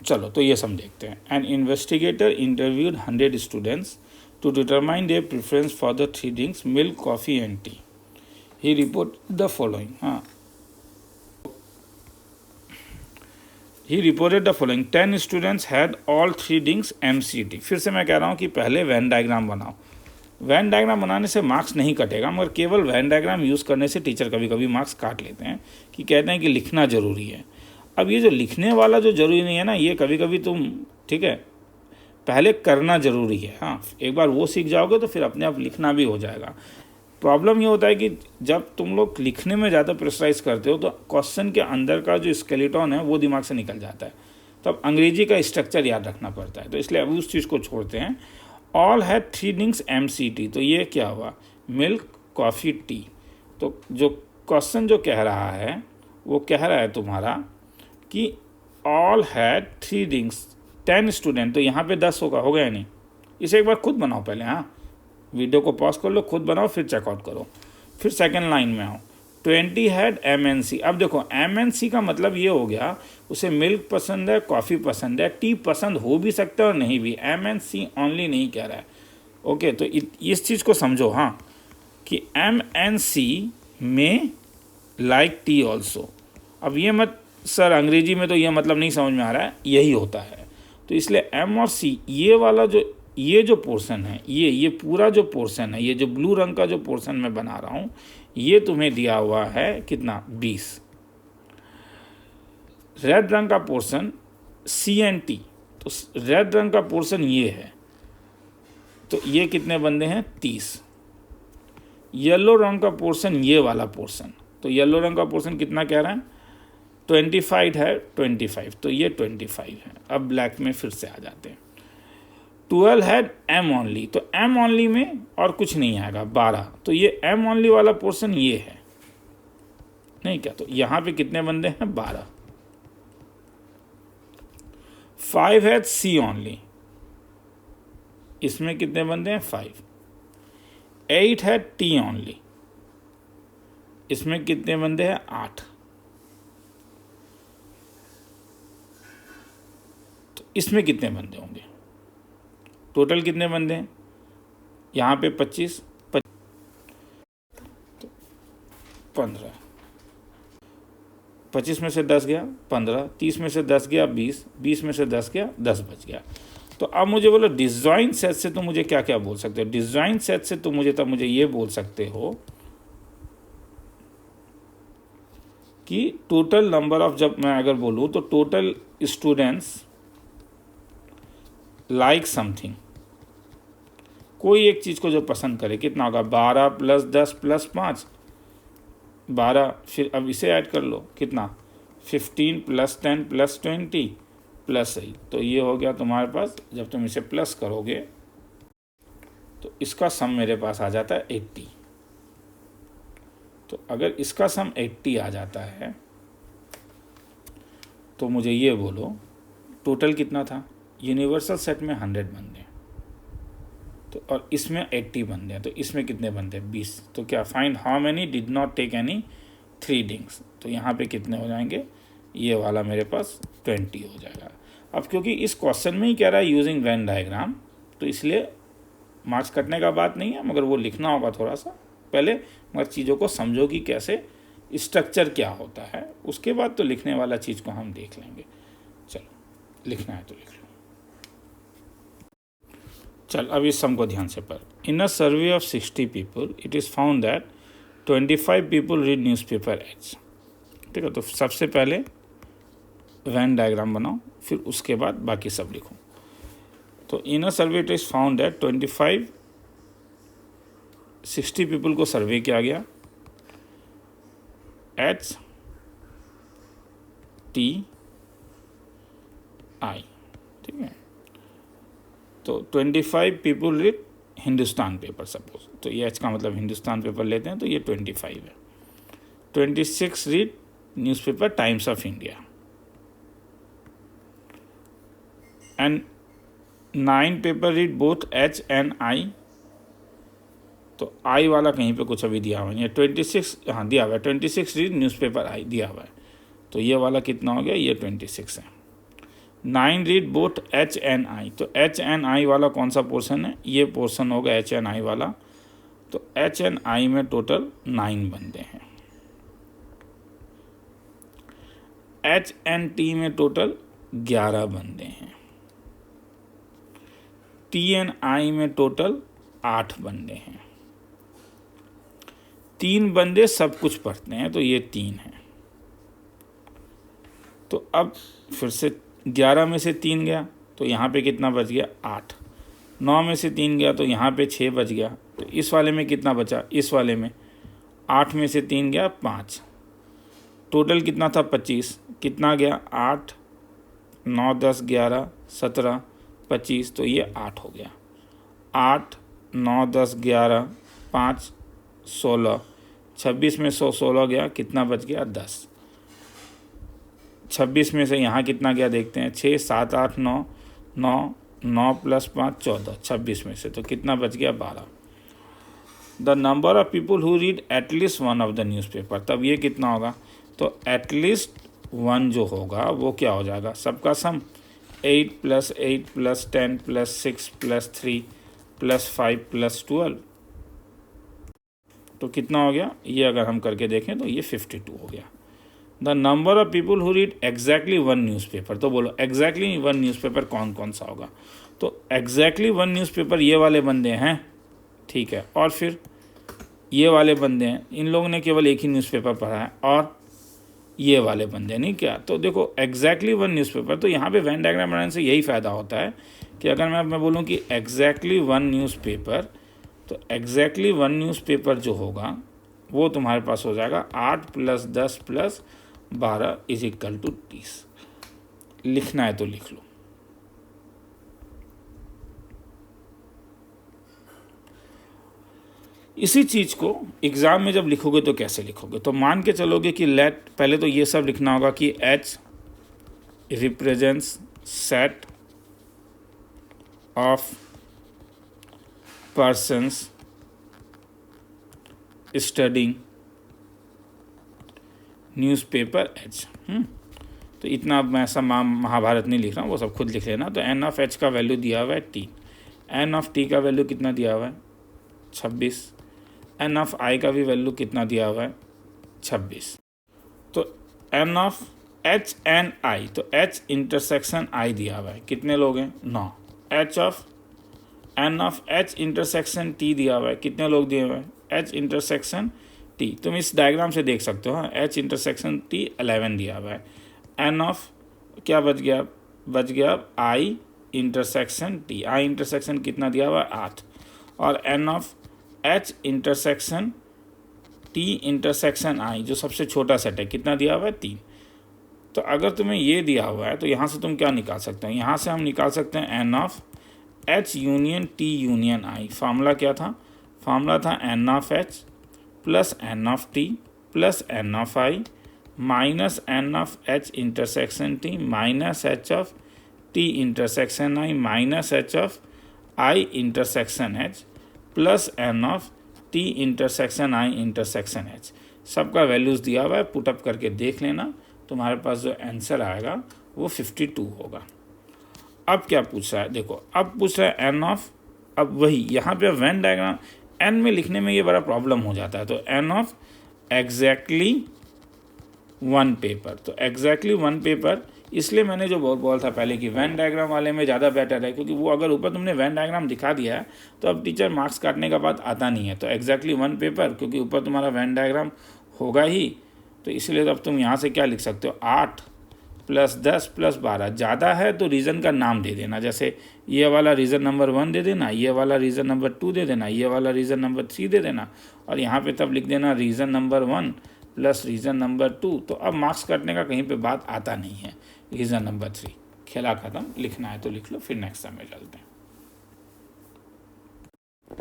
चलो तो ये सम देखते हैं। An investigator interviewed 100 students to determine their preference for the 3 drinks milk, coffee and tea. He report the following. हाँ, he reported the following 10 students had all 3 drinks MCT। फिर से मैं कह रहा हूँ कि पहले वैन डायग्राम बनाओ। वैन डायग्राम बनाने से मार्क्स नहीं कटेगा, मगर केवल वैन डायग्राम यूज़ करने से टीचर कभी कभी मार्क्स काट लेते हैं, कि कहते हैं कि लिखना ज़रूरी है। अब ये जो लिखने वाला जो ज़रूरी नहीं है ना, ये कभी कभी तुम, ठीक है, पहले करना ज़रूरी है। हाँ, एक बार वो सीख जाओगे तो फिर अपने आप लिखना भी हो जाएगा। प्रॉब्लम ये होता है कि जब तुम लोग लिखने में ज़्यादा प्रेशराइज करते हो तो क्वेश्चन के अंदर का जो स्केलेटन है वो दिमाग से निकल जाता है, तो अब अंग्रेजी का स्ट्रक्चर याद रखना पड़ता है, तो इसलिए अभी उस चीज़ को छोड़ते हैं। ऑल हैड 3 ड्रिंक्स MCT, तो ये क्या हुआ, मिल्क, कॉफ़ी, टी। तो जो क्वेश्चन जो कह रहा है वो कह रहा है तुम्हारा कि ऑल हैड 3 ड्रिंक्स, 10 स्टूडेंट, तो यहाँ पे 10 होगा, हो गया नहीं। इसे एक बार खुद बनाओ पहले। हाँ, वीडियो को पॉज कर लो, खुद बनाओ, फिर चेकआउट करो। फिर सेकंड लाइन में आओ, 20 हैड MNC। अब देखो MNC का मतलब ये हो गया उसे मिल्क पसंद है, कॉफ़ी पसंद है, टी पसंद हो भी सकता है और नहीं भी, MNC ओनली नहीं कह रहा है। ओके, तो इस चीज़ को समझो। हाँ, कि MNC में लाइक टी ऑल्सो। अब ये मत सर अंग्रेजी में तो ये मतलब नहीं समझ में आ रहा है, यही होता है। तो इसलिए M और C, ये जो पोर्शन है, ये पूरा जो पोर्शन है, ये जो ब्लू रंग का जो पोर्शन मैं बना रहा हूँ, ये तुम्हें दिया हुआ है कितना, 20। रेड रंग का पोर्शन CNT, तो रेड रंग का पोर्शन ये है, तो ये कितने बंदे हैं, 30। येलो रंग का पोर्शन ये वाला पोर्शन, तो येलो रंग का पोर्शन कितना कह रहा है, 25 है, 25, तो ये 25 है। अब ब्लैक में फिर से आ जाते हैं। 12 हैड M ओनली, तो M ओनली में और कुछ नहीं आएगा, 12, तो ये M ओनली वाला पोर्शन ये है, नहीं क्या, तो यहाँ पे कितने बंदे हैं, 12। 5 हैड C ओनली, इसमें कितने बंदे हैं, 5। 8 हैड T ओनली, इसमें कितने बंदे हैं, 8। तो इसमें कितने बंदे होंगे, टोटल कितने बंदे हैं, यहाँ पे 25, 15, 25 में से 10 गया 15, 30 में से 10 गया 20, 20 में से 10 गया 10 बच गया। तो अब मुझे बोलो डिसजॉइंट सेट से तुम मुझे क्या क्या बोल सकते हो, डिसजॉइंट सेट से तुम मुझे ये बोल सकते हो कि टोटल नंबर ऑफ, जब मैं अगर बोलूँ तो टोटल स्टूडेंट्स लाइक समथिंग, कोई एक चीज़ को जो पसंद करे, कितना होगा, 12 + 10 + 5, 12। फिर अब इसे ऐड कर लो, कितना, 15 + 10 + 20 + 8, तो ये हो गया तुम्हारे पास। जब तुम इसे प्लस करोगे तो इसका सम मेरे पास आ जाता है 80। तो अगर इसका सम 80 आ जाता है तो मुझे ये बोलो टोटल कितना था, यूनिवर्सल सेट में 100 बंदे, तो और इसमें 80 बंदे हैं, तो इसमें कितने बंदे, 20। तो क्या, find how many did not take any 3 drinks, तो यहाँ पे कितने हो जाएंगे, ये वाला मेरे पास 20 हो जाएगा। अब क्योंकि इस क्वेश्चन में ही कह रहा है यूजिंग वेन डायग्राम, तो इसलिए मार्क्स कटने का बात नहीं है, मगर वो लिखना होगा थोड़ा सा पहले, मगर चीज़ों को समझो कि कैसे स्ट्रक्चर क्या होता है, उसके बाद तो लिखने वाला चीज़ को हम देख लेंगे। चलो लिखना है तो लिख लो। चल अब इस सम को ध्यान से पढ़। In a survey of 60 people it is found that 25 people read newspaper ads. ठीक है, तो सबसे पहले वैन डायग्राम बनाओ, फिर उसके बाद बाकी सब लिखो। तो in a survey it is found that 60 people को सर्वे किया गया, HTI, ठीक है। तो 25 people read Hindustan paper suppose, तो ये H का मतलब हिंदुस्तान पेपर लेते हैं, तो ये 25 है। 26 read newspaper times of India, and 9 paper read both H and I, तो I वाला कहीं पे कुछ अभी दिया हुआ है, 26, हाँ दिया हुआ है, 26 रीड न्यूज़पेपर I दिया हुआ है, तो ये वाला कितना हो गया, ये 26 है। 9 read both H and I. तो एच एंड आई वाला कौन सा पोर्शन है, ये पोर्शन होगा एच एंड आई वाला। तो एच एंड आई में टोटल 9 बंदे हैं। एच एंड टी में टोटल 11 बंदे हैं। टी एंड आई में टोटल 8 बंदे हैं। 3 बंदे सब कुछ पढ़ते हैं, तो ये 3 हैं। तो अब फिर से 11 में से 3 गया तो यहाँ पे कितना बच गया, 8। 9 में से 3 गया तो यहाँ पे 6 बच गया। तो इस वाले में कितना बचा, इस वाले में 8 में से 3 गया 5। टोटल कितना था, 25। कितना गया, 8, 9, 10, 11, 17, 25, तो ये 8 हो गया। 8, 9, 10, 11, 5, 16, 26 में 16 गया, कितना बच गया, 10। 26 में से यहाँ कितना गया देखते हैं, 6, 7, 8, 9, 9, 9 प्लस 5 14, 26 में से तो कितना बच गया, 12। The number of people who read at least one of the newspaper, तब ये कितना होगा, तो एटलीस्ट 1 जो होगा वो क्या हो जाएगा, सबका सम 8 + 8 + 10 + 6 + 3 + 5 + 12, तो कितना हो गया, ये अगर हम करके देखें तो ये 52 हो गया। The number of people who read exactly 1 newspaper, तो बोलो एग्जैक्टली 1 न्यूज़पेपर कौन कौन सा होगा, तो एग्जैक्टली 1 न्यूज़पेपर ये वाले बंदे हैं, ठीक है। और फिर ये वाले बंदे हैं, इन लोगों ने केवल एक ही न्यूज़पेपर पढ़ा है, और ये वाले बंदे नहीं क्या। तो देखो एग्जैक्टली 1 न्यूज़पेपर, तो यहाँ पे वेन डायग्राम बनाने से यही फ़ायदा होता है कि अगर मैं बोलूँ कि एग्जैक्टली 1 न्यूज़पेपर, तो एग्जैक्टली 1 न्यूज़पेपर जो होगा वो तुम्हारे पास हो जाएगा 8 + 10 + 12 = 30। लिखना है तो लिख लो। इसी चीज़ को एग्ज़ाम में जब लिखोगे तो कैसे लिखोगे, तो मान के चलोगे कि लेट, पहले तो ये सब लिखना होगा कि H represents set of persons studying newspaper H। तो इतना मैं ऐसा महाभारत नहीं लिख रहा हूँ, वो सब खुद लिख लेना। तो N ऑफ H का वैल्यू दिया हुआ है 3, N ऑफ T का वैल्यू कितना दिया हुआ है 26, N ऑफ I का भी वैल्यू कितना दिया हुआ है 26। तो N of H and I, तो H इंटरसेक्शन I दिया हुआ है, कितने लोग हैं 9। N of H intersection T दिया हुआ है, कितने लोग दिए हुए हैं, H इंटरसेक्शन T, तुम इस डायग्राम से देख सकते हो। हाँ, H इंटरसेक्शन T 11 दिया हुआ है। N ऑफ क्या बच गया I intersection T, I intersection कितना दिया हुआ है 8, और N of H intersection T intersection I जो सबसे छोटा सेट है कितना दिया हुआ है 3। तो अगर तुम्हें ये दिया हुआ है तो यहाँ से तुम क्या निकाल सकते हो, यहाँ से हम निकाल सकते हैं N of H union T union I। Formula क्या था, फार्मूला था N of H plus N of T plus N of I minus N of H intersection T minus H of T intersection I minus H of I intersection H plus N of T intersection I intersection H। सबका values दिया हुआ है, put up करके देख लेना, तुम्हारे पास जो answer आएगा वो 52 होगा। अब क्या पूछ रहा है, देखो अब पूछ रहा है N ऑफ, अब वही यहाँ पे वेन डायग्राम N में लिखने में ये बड़ा प्रॉब्लम हो जाता है। तो N ऑफ एग्जैक्टली 1 पेपर, तो एग्जैक्टली 1 पेपर इसलिए मैंने जो बोला था पहले कि वेन डायग्राम वाले में ज़्यादा बेटर है, क्योंकि वो अगर ऊपर तुमने वेन डायग्राम दिखा दिया है तो अब टीचर मार्क्स काटने का बात आता नहीं है। तो एग्जैक्टली 1 पेपर, क्योंकि ऊपर तुम्हारा वेन डायग्राम होगा ही, तो इसलिए अब तुम यहाँ से क्या लिख सकते हो, 8 + 10 + 12। ज़्यादा है तो रीज़न का नाम दे देना, जैसे ये वाला रीज़न नंबर 1 दे देना, ये वाला रीज़न नंबर 2 दे देना, ये वाला रीज़न नंबर 3 दे देना, और यहाँ पे तब लिख देना reason number 1 plus reason number 2। तो अब मार्क्स काटने का कहीं पे बात आता नहीं है। रीज़न नंबर 3 खेला ख़त्म, लिखना है तो लिख लो, फिर नेक्स्ट टाइम में चलते हैं।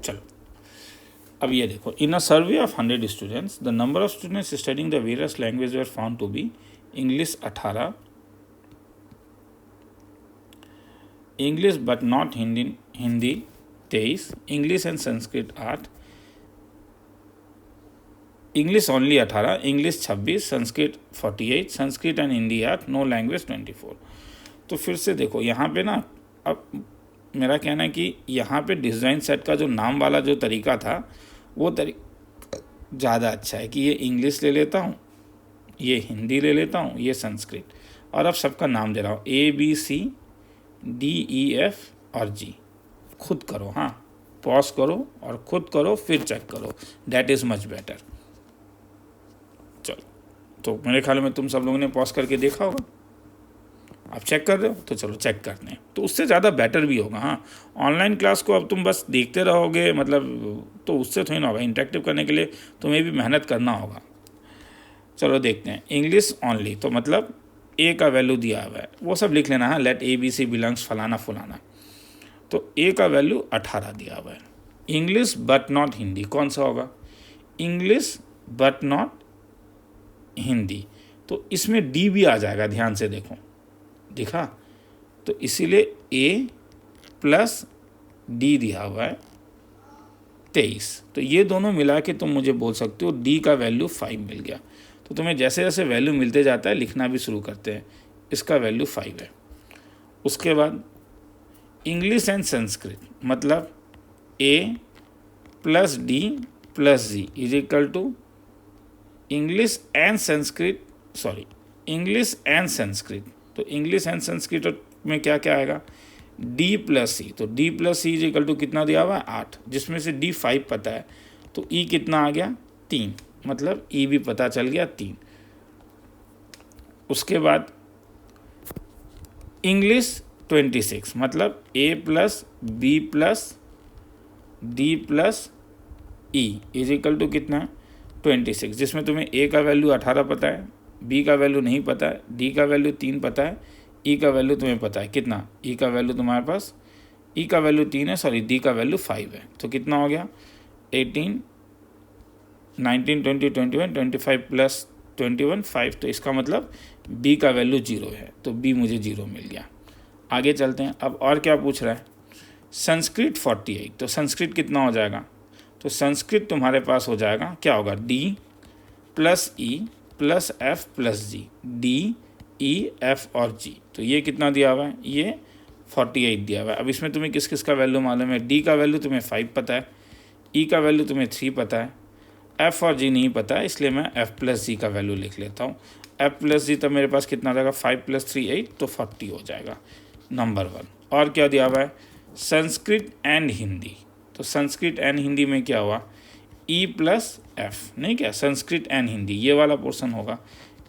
चलो अब ये देखो, in a survey of 100 students the number of students studying the various language were found to be English 18, English but not Hindi 23, English and Sanskrit 8, English only 18, English 26, Sanskrit 48, Sanskrit and Hindi 8, no language 24। तो फिर से देखो यहाँ पे ना, अब मेरा कहना है कि यहाँ पे डिज़ाइन सेट का जो नाम वाला जो तरीका था वो तरीका ज़्यादा अच्छा है कि ये इंग्लिश ले लेता हूँ, ये हिंदी ले लेता हूँ, ये संस्कृत, और अब सबका नाम दे रहा हूँ ABCDEF और G। खुद करो, हाँ, पॉज करो और खुद करो, फिर चेक करो, दैट इज़ मच बेटर। चलो, तो मेरे ख्याल में तुम सब लोगों ने पॉज करके देखा होगा, आप चेक कर रहे हो, तो चलो चेक करते हैं, तो उससे ज़्यादा बेटर भी होगा। हाँ, ऑनलाइन क्लास को अब तुम बस देखते रहोगे मतलब, तो उससे थोड़ी ना होगा, इंटरेक्टिव करने के लिए तुम्हें भी मेहनत करना होगा। चलो देखते हैं, इंग्लिश ओनली, तो मतलब ए का वैल्यू दिया हुआ है, वो सब लिख लेना है, लेट ABC बिलोंग्स फलाना फुलाना, तो ए का वैल्यू 18 दिया हुआ है। इंग्लिश बट नॉट हिंदी, कौन सा होगा? इंग्लिश बट नॉट हिंदी, तो इसमें डी भी आ जाएगा, ध्यान से देखो, दिखा, तो इसीलिए ए प्लस डी दिया हुआ है 23, तो ये दोनों मिला के तुम मुझे बोल सकते हो डी का वैल्यू 5 मिल गया। तो तुम्हें जैसे जैसे वैल्यू मिलते जाता है लिखना भी शुरू करते हैं, इसका वैल्यू 5 है। उसके बाद इंग्लिश एंड संस्कृत, मतलब A plus D plus G is equal to English and Sanskrit, sorry, English and Sanskrit, तो इंग्लिश एंड संस्कृत में क्या क्या आएगा? डी प्लस सी, तो D plus C is equal to कितना दिया हुआ है? 8, जिसमें से डी 5 पता है, तो ई कितना आ गया? 3, मतलब ई भी पता चल गया 3। उसके बाद इंग्लिश 26, मतलब A plus B plus D plus E is equal to कितना? 26, जिसमें तुम्हें ए का वैल्यू 18 पता है, बी का वैल्यू नहीं पता है, डी का वैल्यू 3 पता है, ई का वैल्यू तुम्हें पता है कितना? ई का वैल्यू तुम्हारे पास, ई का वैल्यू 3 है, सॉरी, डी का वैल्यू 5 है, तो कितना हो गया? 18, 19, 20, 21, 25 प्लस 21, 5, तो इसका मतलब बी का वैल्यू 0 है, तो बी मुझे 0 मिल गया। आगे चलते हैं, अब और क्या पूछ रहा है? संस्कृत 48, तो संस्कृत कितना हो जाएगा? तो संस्कृत तुम्हारे पास हो जाएगा, क्या होगा? D plus E plus F plus G, D E F और जी, तो ये कितना दिया हुआ है? ये 48 दिया हुआ है। अब इसमें तुम्हें किस किस का वैल्यू मालूम है? डी का वैल्यू तुम्हें 5 पता है, ई का वैल्यू तुम्हें 3 पता है, एफ और जी नहीं पता है, इसलिए मैं एफ प्लस जी का वैल्यू लिख लेता हूँ। एफ प्लस जी तब मेरे पास कितना रहेगा? 5 + 3 8, तो 40 हो जाएगा, नंबर 1। और क्या दिया हुआ है? संस्कृत एंड हिंदी, तो संस्कृत एंड हिंदी में क्या हुआ? ई प्लस एफ, नहीं क्या? संस्कृत एंड हिंदी ये वाला पोर्शन होगा।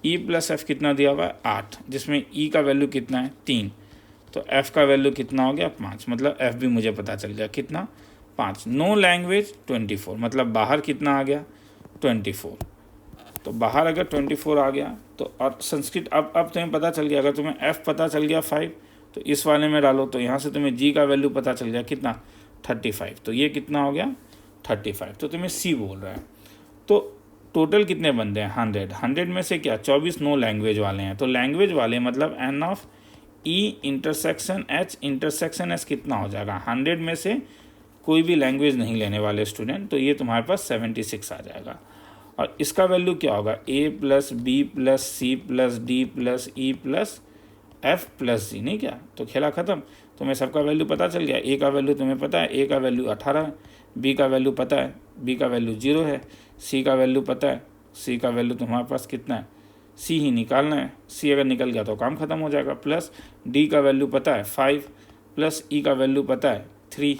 ई प्लस एफ कितना दिया हुआ है? 8, जिसमें ई का वैल्यू कितना है? 3, तो एफ का वैल्यू कितना हो गया? 5, मतलब एफ भी मुझे पता चल गया, कितना? 5। नो लैंग्वेज 24, मतलब बाहर कितना आ गया? 24, तो बाहर अगर 24 आ गया तो, और संस्कृत अब तुम्हें पता चल गया, अगर तुम्हें एफ पता चल गया 5, तो इस वाले में डालो, तो यहाँ से तुम्हें जी का वैल्यू पता चल गया कितना? 35, तो ये कितना हो गया? 35, तो तुम्हें सी बोल रहा है। तो टोटल कितने बंदे हैं? 100, 100 में से क्या 24 नो लैंग्वेज वाले हैं, तो लैंग्वेज वाले मतलब N of E intersection H intersection S कितना हो जाएगा? 100 में से कोई भी लैंग्वेज नहीं लेने वाले स्टूडेंट, तो ये तुम्हारे पास 76 आ जाएगा। और इसका वैल्यू क्या होगा? A plus B plus C plus D plus E plus F plus G, नहीं क्या? तो खेला ख़त्म, तुम्हें सबका वैल्यू पता चल गया। ए का वैल्यू तुम्हें पता है, ए का वैल्यू 18 है, बी का वैल्यू पता है, बी का वैल्यू 0 है, सी का वैल्यू पता है, सी का वैल्यू तुम्हारे पास कितना है? सी ही निकालना है, सी अगर निकल गया तो काम ख़त्म हो जाएगा। प्लस डी का वैल्यू पता है 5, प्लस ई का वैल्यू पता है 3,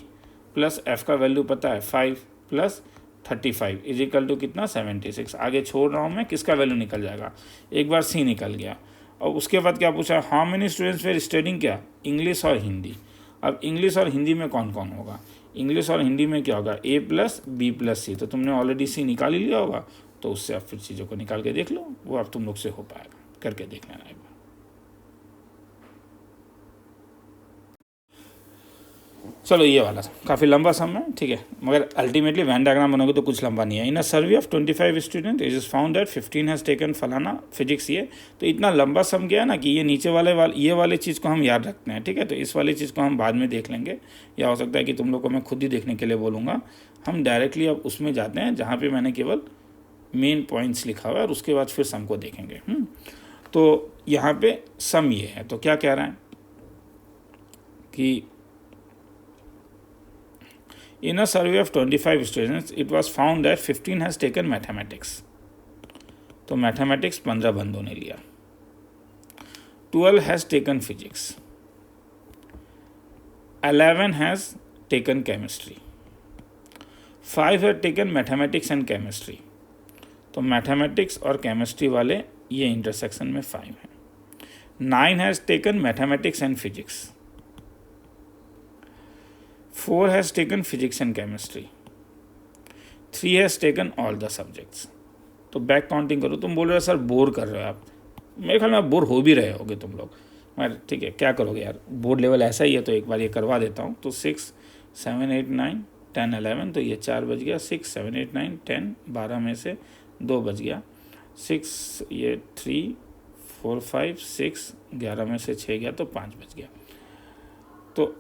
प्लस एफ का वैल्यू पता है 5 प्लस 35 इज इक्वल टू कितना? 76। आगे छोड़ रहा हूँ मैं, किसका वैल्यू निकल जाएगा? एक बार सी निकल गया, और उसके बाद क्या पूछा? How many students were studying क्या? इंग्लिश और हिंदी। अब इंग्लिश और हिंदी में कौन कौन होगा? इंग्लिश और हिंदी में क्या होगा? A plus B plus C, तो तुमने ऑलरेडी सी निकाल ही लिया होगा, तो उससे आप फिर चीज़ों को निकाल के देख लो, वो अब तुम लोग से हो पाएगा, करके देख लेना एक बार। चलो ये वाला काफ़ी लंबा सम है, ठीक है, मगर अल्टीमेटली वैन डायग्राम बनाओगे तो कुछ लंबा नहीं है। In a survey of 25 student it is found that 15 has taken फलाना फिजिक्स, ये तो इतना लंबा सम गया ना कि ये नीचे ये वाले चीज़ को हम याद रखते हैं, ठीक है। तो इस वाली चीज़ को हम बाद में देख लेंगे, या हो सकता है कि तुम लोग को मैं खुद ही देखने के लिए बोलूँगा। हम डायरेक्टली अब उसमें जाते हैं जहाँ पर मैंने केवल मेन पॉइंट्स लिखा हुआ है, और उसके बाद फिर सम को देखेंगे। तो यहाँ पे सम ये है, तो क्या कह रहा है? कि in a survey of 25 students it was found that 15 has taken mathematics. तो मैथमेटिक्स 15 बंदों ने लिया। 12 has taken physics, 11 has taken chemistry, 5 have taken mathematics and chemistry. तो मैथमेटिक्स और केमिस्ट्री वाले ये इंटरसेक्शन में 5 हैं। 9 has taken mathematics and physics, 4 has taken physics and chemistry, 3 has taken all the subjects. तो बैक काउंटिंग करो। तुम बोल रहे हो सर बोर कर रहे हो आप, मेरे ख्याल में आप बोर हो भी रहे होगे तुम लोग, मगर ठीक है क्या करोगे यार, बोर्ड लेवल ऐसा ही है तो एक बार ये करवा देता हूँ। तो 6 7 8 9 10 11, तो ये 4 बज गया। 6 7 8 9 10, 12 में से 2 बज गया। 6 ये 3 4 5 6, 11 में से 6 गया तो 5 बज गया। तो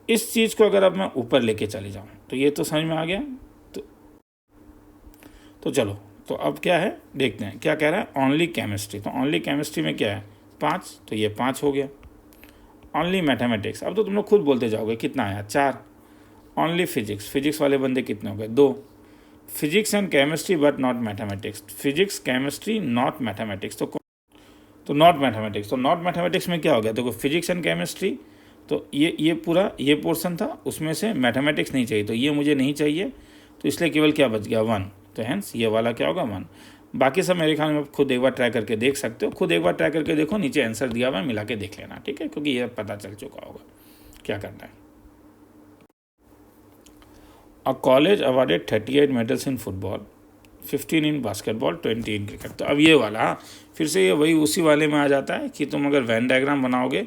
इस चीज़ को अगर अब मैं ऊपर लेके चले जाऊँ तो ये तो समझ में आ गया। तो चलो, तो अब क्या है देखते हैं क्या कह रहा है। ओनली केमिस्ट्री, तो ओनली केमिस्ट्री में क्या है 5, तो ये 5 हो गया। ओनली मैथमेटिक्स, अब तो तुम लोग खुद बोलते जाओगे कितना आया 4। ओनली फिजिक्स, फिजिक्स वाले बंदे कितने हो गए 2। Physics and chemistry but not mathematics, physics chemistry not mathematics. तो नॉट मैथमेटिक्स, तो नॉट मैथमेटिक्स में क्या हो गया देखो, फिजिक्स एंड केमिस्ट्री, तो ये पूरा ये पोर्शन था, उसमें से मैथमेटिक्स नहीं चाहिए, तो ये मुझे नहीं चाहिए, तो इसलिए केवल क्या बच गया 1। तो हैंस ये वाला क्या होगा 1। बाकी सब मेरे ख्याल में खुद एक बार ट्राई करके देख सकते हो, खुद एक बार ट्राई करके देखो, नीचे आंसर दिया हुआ है मिला के देख लेना, ठीक है, क्योंकि ये पता चल चुका होगा क्या करना है। A college awarded 38 medals in football, 15 in basketball, 20 in cricket. तो अब ये वाला फिर से ये वही उसी वाले में आ जाता है कि तुम अगर वेन डायग्राम बनाओगे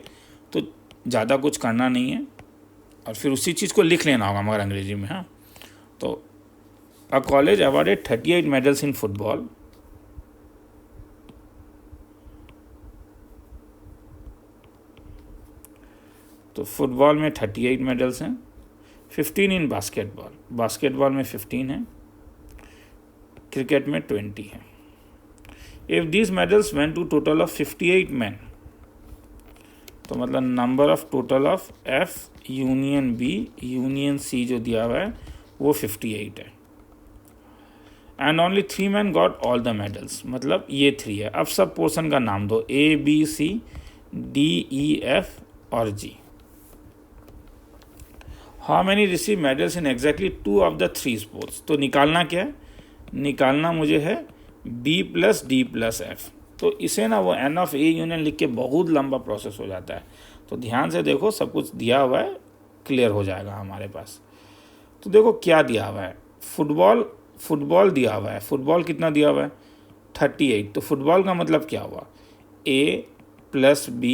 तो ज़्यादा कुछ करना नहीं है और फिर उसी चीज़ को लिख लेना होगा मगर अंग्रेजी में। हाँ, तो a college awarded 38 medals in football, तो फुटबॉल में 38 मेडल्स हैं। 15 इन बास्केटबॉल, बास्केटबॉल में 15 है, क्रिकेट में 20 है। If these medals went to total of 58 man, तो मतलब number of total of F union B union C जो दिया हुआ है वो 58 है। And only 3 man got all the medals, मतलब ये 3 है। अब सब पोर्शन का नाम दो, A B C D E F और G। How many receive medals in exactly 2 of the 3 sports. तो निकालना क्या है, निकालना मुझे है B + D + F। तो इसे ना वो N ऑफ A यूनियन लिख के बहुत लंबा प्रोसेस हो जाता है, तो ध्यान से देखो, सब कुछ दिया हुआ है, क्लियर हो जाएगा हमारे पास। तो देखो क्या दिया हुआ है, फुटबॉल दिया हुआ है, फुटबॉल कितना दिया हुआ है 38। तो फुटबॉल का मतलब क्या हुआ, A + B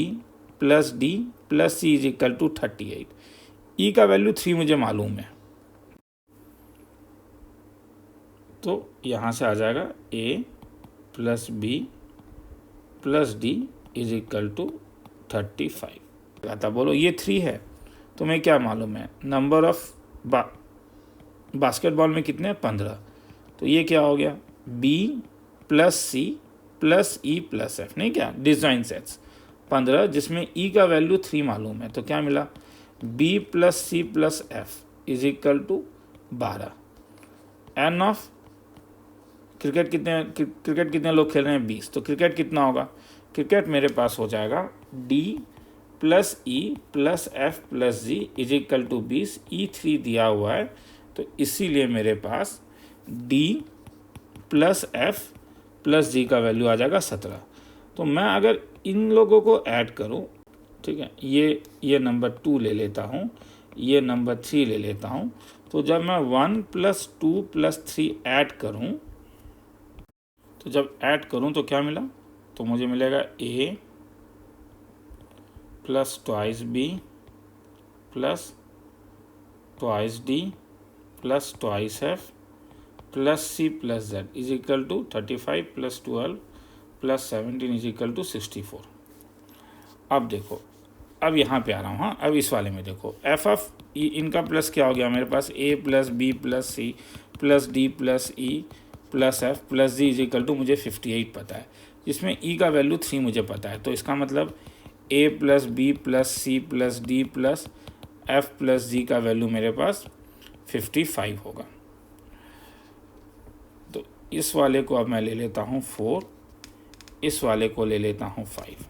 + D + C = 38। E का वैल्यू 3 मुझे मालूम है, तो यहाँ से आ जाएगा A + B + D = 35। आता बोलो ये 3 है, तुम्हें क्या मालूम है नंबर ऑफ बास्केटबॉल में कितने 15, तो ये क्या हो गया B + C + E + F, नहीं क्या डिजाइन सेट्स 15, जिसमें E का वैल्यू 3 मालूम है, तो क्या मिला B + C + F = 12। N of cricket कितने लोग खेल रहे हैं 20, तो क्रिकेट कितना होगा, क्रिकेट मेरे पास हो जाएगा D + E + F + G = 20। E3 दिया हुआ है, तो इसीलिए मेरे पास D + F + G का वैल्यू आ जाएगा 17। तो मैं अगर इन लोगों को ऐड करूं, ठीक है, ये नंबर 2 ले लेता हूं, ये नंबर 3 ले लेता हूं, तो जब मैं 1 + 2 + 3 ऐड करूं, तो जब ऐड करूं तो क्या मिला, तो मुझे मिलेगा A + 2 B + 2 D + 2 F + C + Z = 35 + 12 + 17 = 64। अब देखो, अब यहाँ पे आ रहा हूँ। हाँ, अब इस वाले में देखो F ऑफ E, इनका प्लस क्या हो गया मेरे पास A + B + C + D + E + F + G = मुझे 58 पता है, जिसमें E का वैल्यू 3 मुझे पता है। तो इसका मतलब A plus B plus C plus D plus F plus G का वैल्यू मेरे पास 55 होगा। तो इस वाले को अब मैं ले लेता हूँ 4, इस वाले को ले लेता हूँ 5।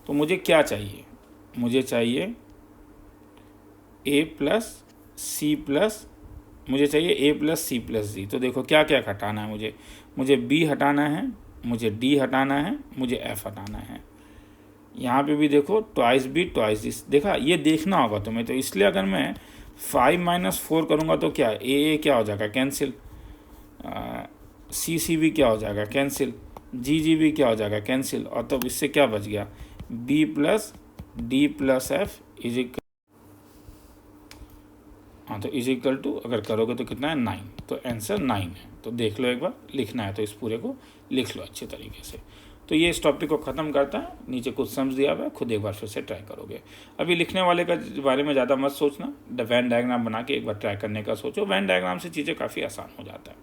तो मुझे क्या चाहिए, मुझे चाहिए ए प्लस सी प्लस, मुझे चाहिए ए प्लस सी प्लस डी। तो देखो क्या क्या हटाना है, मुझे बी हटाना है, मुझे डी हटाना है, मुझे एफ हटाना है। यहाँ पे भी देखो ट्वाइस बी ट्वाइस डी, देखा, ये देखना होगा तुम्हें। तो इसलिए अगर मैं 5 - 4 करूँगा तो क्या, ए क्या हो जाएगा, कैंसिल, सी भी क्या हो जाएगा, कैंसिल, जी भी क्या हो जाएगा, कैंसिल। और तब इससे क्या बच गया, B plus D plus F is equal, हाँ, तो इज इक्वल टू अगर करोगे तो कितना है, 9। तो आंसर 9 है। तो देख लो एक बार, लिखना है तो इस पूरे को लिख लो अच्छे तरीके से। तो ये इस टॉपिक को ख़त्म करता है। नीचे कुछ सम्स दिया हुआ है, खुद एक बार फिर से ट्राई करोगे। अभी लिखने वाले का बारे में ज़्यादा मत सोचना, वेन डायग्राम बना के एक बार ट्राई करने का सोचो। वेन डायग्राम से चीज़ें काफ़ी आसान हो जाता है।